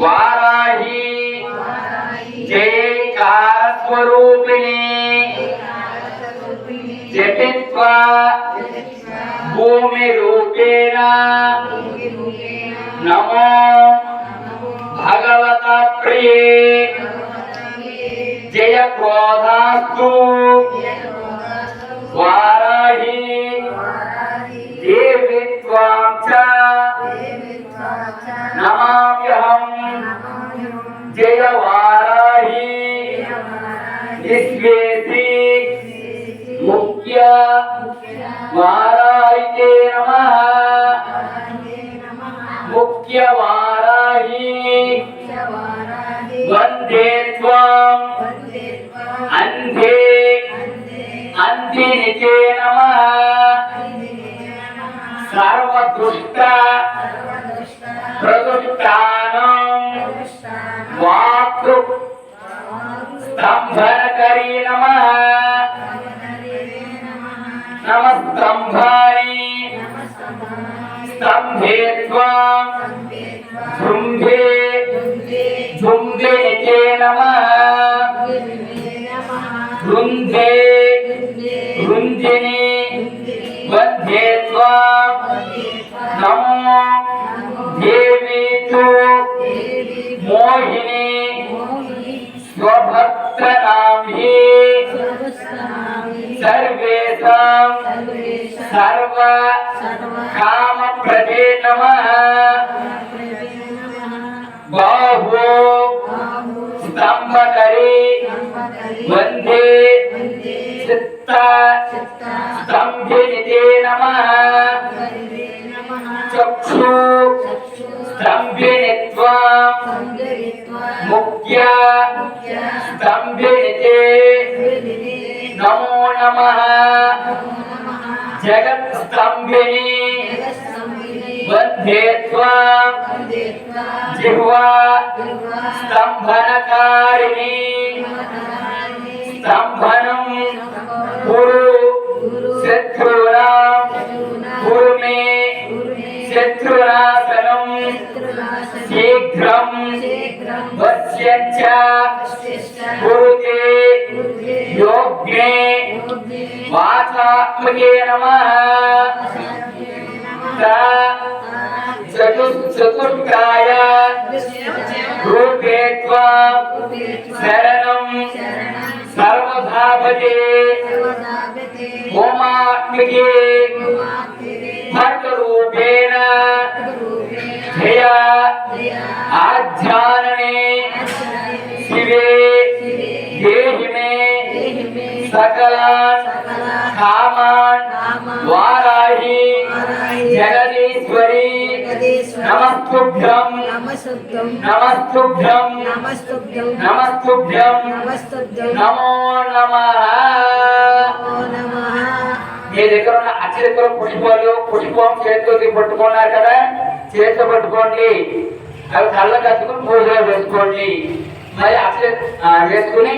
వారాహి జయకార స్వరూపిణి జపిత్వా భూమి రూపేణ నమో భగవత ప్రియే జయ క్రోధాస్తు వారాహి దేవి త్వాం చ నమామ్యహం జయ వారాహి విశ్వేసి ముఖ్య వారాహితే నమః ముఖ్య వారాహి వందే త్వాం అంధే అంధినితే నమః సర్వదృష్ట ప్రదుష్టానం వాక్ృ స్తంభనకరీ నమః నమస్తంభాని स्तंभे त्वां धुंधे धुंधे नमः धुंधे धुंधिनी वंदे त्वां नमो देवी तु मोहिनी स्वभक्तनाम्हि सर्वेषां सर्व काम प्रदे नमः बाहु स्तंभकरी वंदे चित्त स्तंभिनिते नमः चक्षु स्तंभिनित्वां मुख्य स्तंभिनिते नमो नमः जगत् स्तंभिनी वंदे त्वां जिह्वा स्तंभनकारिणी स्तंभनं कुरु शत्रूणां कुरु मे शत्रुनाशनं शीघ्रं वश्यञ्च कुरुते योग्ये वाचात्मके नमः चतुर्काय रूपे त्वां शरणं सर्वदा भजे होमात्मके भक्तरूपेण जया आध्यानने शिवे देहि मे सकलान् कामान् वाराहि जगदीश्वरी नमस्तुभ्यं नमस्तुभ्यं नमस्तुभ्यं नमो नमः మీ దగ్గర ఉన్న అచ్చి దగ్గర పుష్పం చేతిలోకి పట్టుకున్నారు కదా చేతితో పట్టుకోండి అవి కళ్ళ కట్టుకుని పూజ వేసుకోండి మరి అచ్చి వేసుకుని